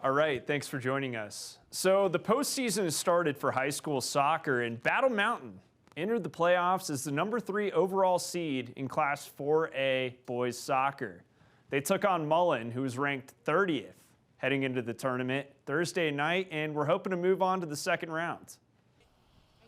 All right, thanks for joining us. So the postseason has started for high school soccer, and Battle Mountain entered the playoffs as the number 3 overall seed in Class 4A boys soccer. They took on Mullen, who was ranked 30th heading into the tournament Thursday night, and we're hoping to move on to the second round.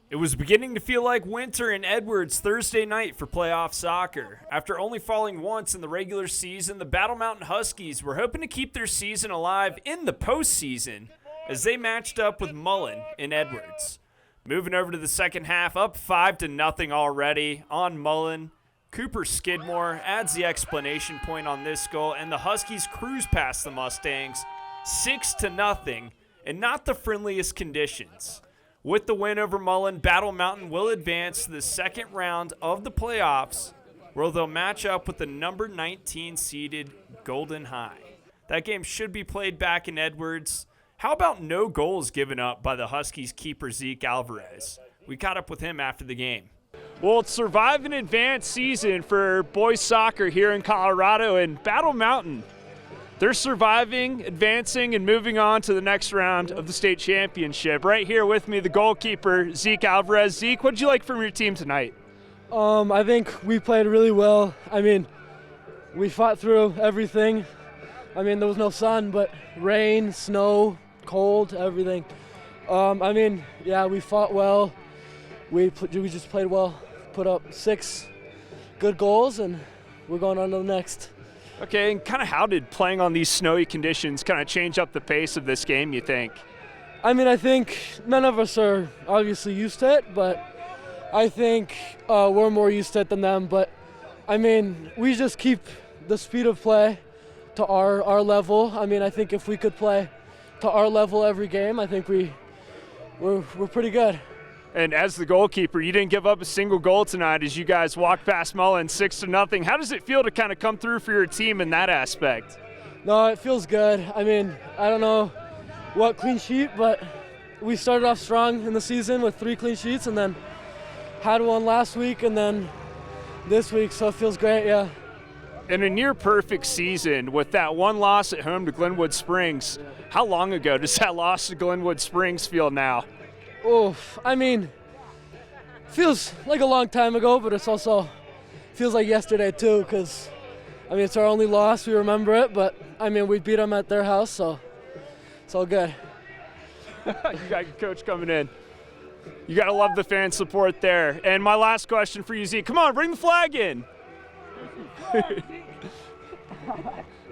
It was beginning to feel like winter in Edwards Thursday night for playoff soccer. After only falling once in the regular season, the Battle Mountain Huskies were hoping to keep their season alive in the postseason as they matched up with Mullen in Edwards. Moving over to the second half, up 5-0 already on Mullen. Cooper Skidmore adds the explanation point on this goal, and the Huskies cruise past the Mustangs 6-0 in not the friendliest conditions. With the win over Mullen, Battle Mountain will advance to the second round of the playoffs, where they'll match up with the number 19 seeded Golden High. That game should be played back in Edwards. How about no goals given up by the Huskies keeper Zeek Alvarez? We caught up with him after the game. Well, it's survive and advance season for boys soccer here in Colorado, and Battle Mountain, they're surviving, advancing, and moving on to the next round of the state championship. Right here with me, the goalkeeper, Zeek Alvarez. Zeke, what did you like from your team tonight? I think we played really well. I mean, we fought through everything. I mean, there was no sun, but rain, snow, cold, everything. We fought well. We just played well, put up 6 good goals, and we're going on to the next. Okay, and kind of how did playing on these snowy conditions kind of change up the pace of this game, you think? I mean, I think none of us are obviously used to it, but I think we're more used to it than them. But, I mean, we just keep the speed of play to our level. I mean, I think if we could play to our level every game, I think we're pretty good. And as the goalkeeper, you didn't give up a single goal tonight as you guys walked past Mullen 6-0. How does it feel to kind of come through for your team in that aspect? No, it feels good. I mean, I don't know what clean sheet, but we started off strong in the season with 3 clean sheets and then had one last week and then this week, so it feels great, yeah. In a near-perfect season with that one loss at home to Glenwood Springs, how long ago does that loss to Glenwood Springs feel now? Oof, I mean, feels like a long time ago, but it's also feels like yesterday too, because, I mean, it's our only loss. We remember it, but, I mean, we beat them at their house, so it's all good. You got your coach coming in. You got to love the fan support there. And my last question for you, Zeke. Come on, bring the flag in.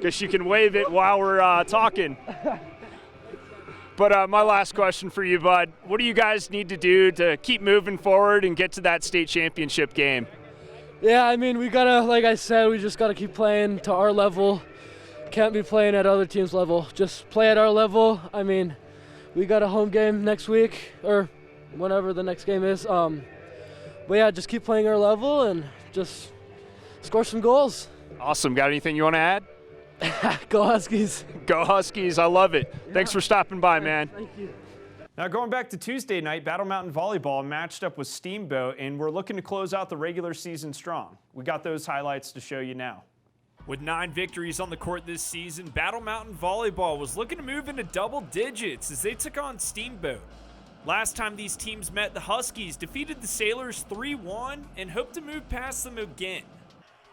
Guess you can wave it while we're talking. But my last question for you, bud, what do you guys need to do to keep moving forward and get to that state championship game? Yeah, I mean, we got to, like I said, we just got to keep playing to our level. Can't be playing at other teams' level. Just play at our level. I mean, we got a home game next week or whenever the next game is. But, yeah, just keep playing our level and just score some goals. Awesome. Got anything you want to add? Go Huskies. Go Huskies. I love it. Yeah. Thanks for stopping by, man. Thank you. Now going back to Tuesday night, Battle Mountain Volleyball matched up with Steamboat, and we're looking to close out the regular season strong. We got those highlights to show you now. With 9 victories on the court this season, Battle Mountain Volleyball was looking to move into double digits as they took on Steamboat. Last time these teams met, the Huskies defeated the Sailors 3-1 and hoped to move past them again.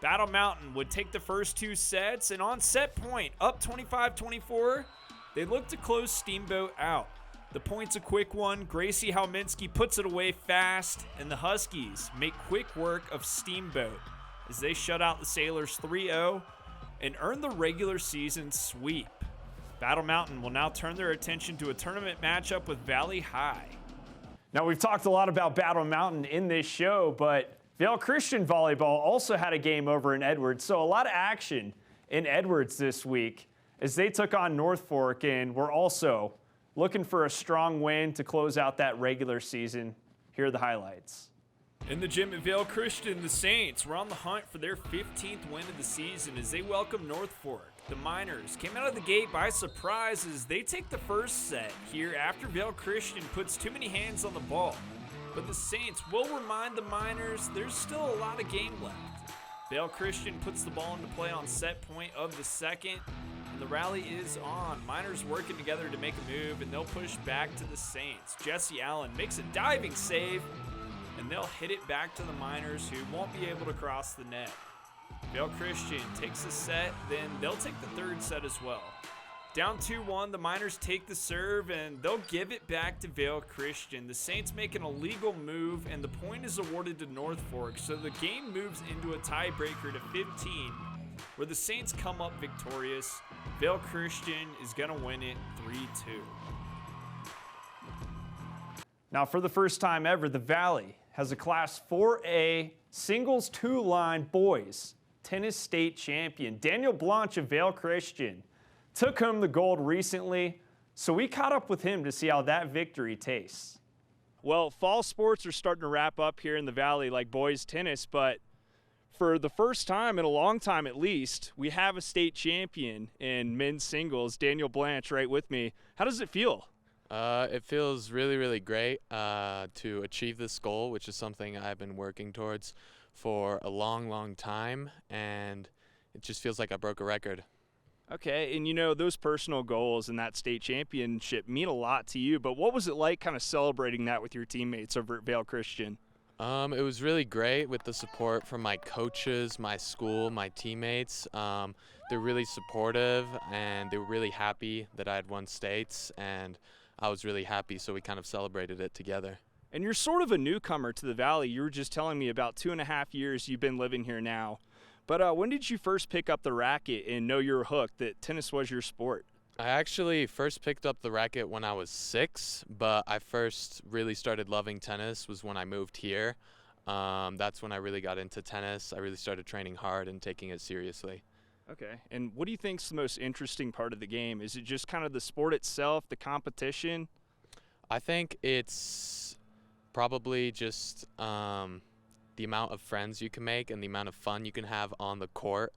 Battle Mountain would take the first 2 sets, and on set point, up 25-24, they looked to close Steamboat out. The point's a quick one. Gracie Halminski puts it away fast, and the Huskies make quick work of Steamboat as they shut out the Sailors 3-0 and earn the regular season sweep. Battle Mountain will now turn their attention to a tournament matchup with Valley High. Now, we've talked a lot about Battle Mountain in this show, but Vail Christian Volleyball also had a game over in Edwards, so a lot of action in Edwards this week as they took on North Fork, and we're also looking for a strong win to close out that regular season. Here are the highlights. In the gym at Vail Christian, the Saints were on the hunt for their 15th win of the season as they welcome North Fork. The Miners came out of the gate by surprise as they take the first set here after Vail Christian puts too many hands on the ball. But the Saints will remind the Miners there's still a lot of game left. Vail Christian puts the ball into play on set point of the second. And the rally is on. Miners working together to make a move, and they'll push back to the Saints. Jesse Allen makes a diving save, and they'll hit it back to the Miners, who won't be able to cross the net. Vail Christian takes the set, then they'll take the third set as well. Down 2-1, the Miners take the serve, and they'll give it back to Vail Christian. The Saints make an illegal move, and the point is awarded to North Fork, so the game moves into a tiebreaker to 15, where the Saints come up victorious. Vail Christian is going to win it 3-2. Now, for the first time ever, the Valley has a Class 4A singles two-line boys tennis state champion. Daniel Blanch of Vail Christian took home the gold recently, so we caught up with him to see how that victory tastes. Well, fall sports are starting to wrap up here in the Valley, like boys tennis, but for the first time in a long time at least, we have a state champion in men's singles, Daniel Blanch, right with me. How does it feel? It feels really, really great to achieve this goal, which is something I've been working towards for a long, long time, and it just feels like I broke a record. Okay, and you know, those personal goals and that state championship mean a lot to you, but what was it like kind of celebrating that with your teammates over at Vail Christian? It was really great with the support from my coaches, my school, my teammates. They're really supportive, and they were really happy that I had won states, and I was really happy, so we kind of celebrated it together. And you're sort of a newcomer to the Valley. You were just telling me about 2.5 years you've been living here now. But when did you first pick up the racket and know you were hooked, that tennis was your sport? I actually first picked up the racket when I was 6, but I first really started loving tennis was when I moved here. That's when I really got into tennis. I really started training hard and taking it seriously. Okay, and what do you think is the most interesting part of the game? Is it just kind of the sport itself, the competition? I think it's probably just the amount of friends you can make and the amount of fun you can have on the court.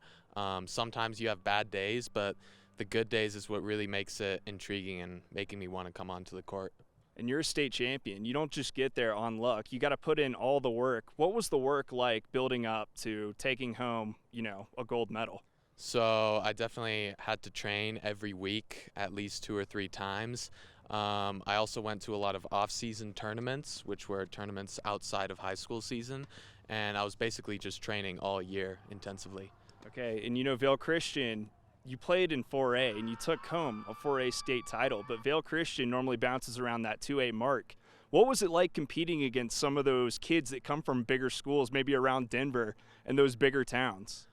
Sometimes you have bad days, but the good days is what really makes it intriguing and making me want to come onto the court. And you're a state champion. You don't just get there on luck. You got to put in all the work. What was the work like building up to taking home, you know, a gold medal? So I definitely had to train every week at least 2 or 3 times. I also went to a lot of off-season tournaments, which were tournaments outside of high school season, and I was basically just training all year intensively. Okay, and you know, Vail Christian, you played in 4A and you took home a 4A state title, but Vail Christian normally bounces around that 2A mark. What was it like competing against some of those kids that come from bigger schools, maybe around Denver and those bigger towns?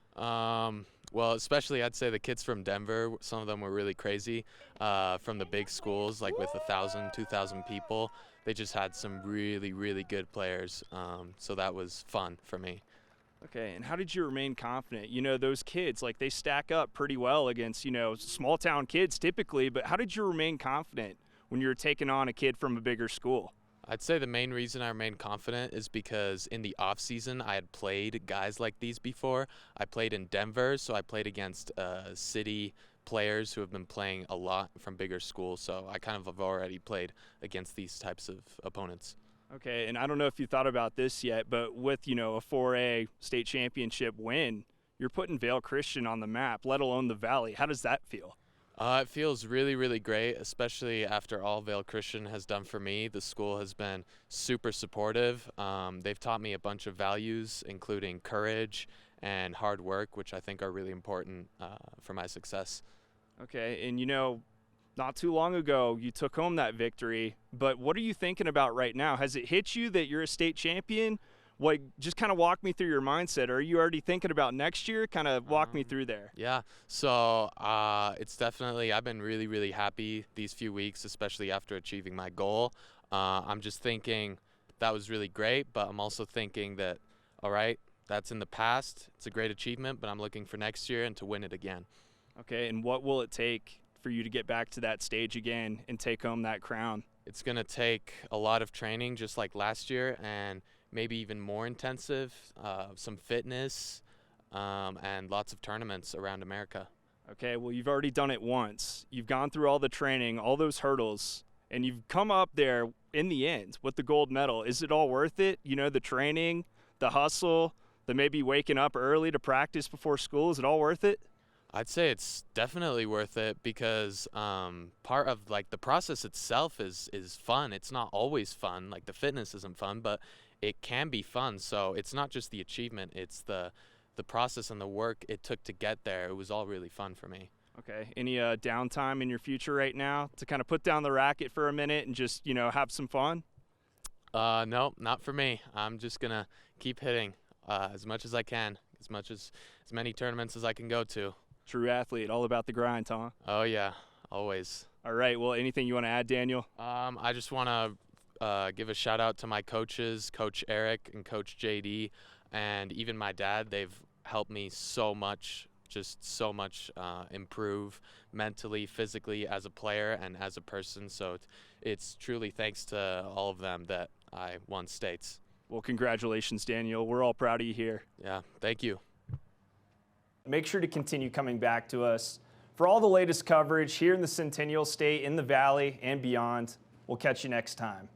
Well, especially I'd say the kids from Denver, some of them were really crazy. From the big schools, like with 1,000, 2,000 people, they just had some really, really good players. So that was fun for me. Okay, and how did you remain confident? You know, those kids, like, they stack up pretty well against, you know, small town kids typically, but how did you remain confident when you were taking on a kid from a bigger school? I'd say the main reason I remained confident is because in the off season I had played guys like these before. I played in Denver, so I played against city players who have been playing a lot from bigger schools, so I kind of have already played against these types of opponents. Okay, and I don't know if you thought about this yet, but with, you know, a 4A state championship win, you're putting Vail Christian on the map, let alone the Valley. How does that feel? It feels really, really great, especially after all Vail Christian has done for me. The school has been super supportive. They've taught me a bunch of values, including courage and hard work, which I think are really important for my success. Okay, and you know, not too long ago, you took home that victory, but what are you thinking about right now? Has it hit you that you're a state champion? Like, just kind of walk me through your mindset. Are you already thinking about next year? Kind of walk me through there. Yeah, so it's definitely, I've been really, really happy these few weeks, especially after achieving my goal. I'm just thinking that was really great, but I'm also thinking that, all right, that's in the past. It's a great achievement, but I'm looking for next year and to win it again. Okay, and what will it take for you to get back to that stage again and take home that crown? It's going to take a lot of training, just like last year, and maybe even more intensive, some fitness, and lots of tournaments around America. Okay, well, you've already done it once. You've gone through all the training, all those hurdles, and you've come up there in the end with the gold medal. Is it all worth it? You know, the training, the hustle, the maybe waking up early to practice before school, is it all worth it? I'd say it's definitely worth it because part of like the process itself is fun. It's not always fun. Like the fitness isn't fun, but it can be fun. So it's not just the achievement, it's the process and the work it took to get there. It was all really fun for me. Okay. Any downtime in your future right now to kind of put down the racket for a minute and just, have some fun? No, not for me. I'm just gonna keep hitting as much as I can, as many tournaments as I can go to. True athlete, all about the grind, huh? Oh yeah, always. All right. Well, anything you want to add, Daniel? I just want to give a shout out to my coaches, Coach Eric and Coach JD, and even my dad. They've helped me so much, just so much improve mentally, physically as a player and as a person. So it's truly thanks to all of them that I won states. Well, congratulations, Daniel. We're all proud of you here. Yeah, thank you. Make sure to continue coming back to us for all the latest coverage here in the Centennial State, in the Valley, and beyond. We'll catch you next time.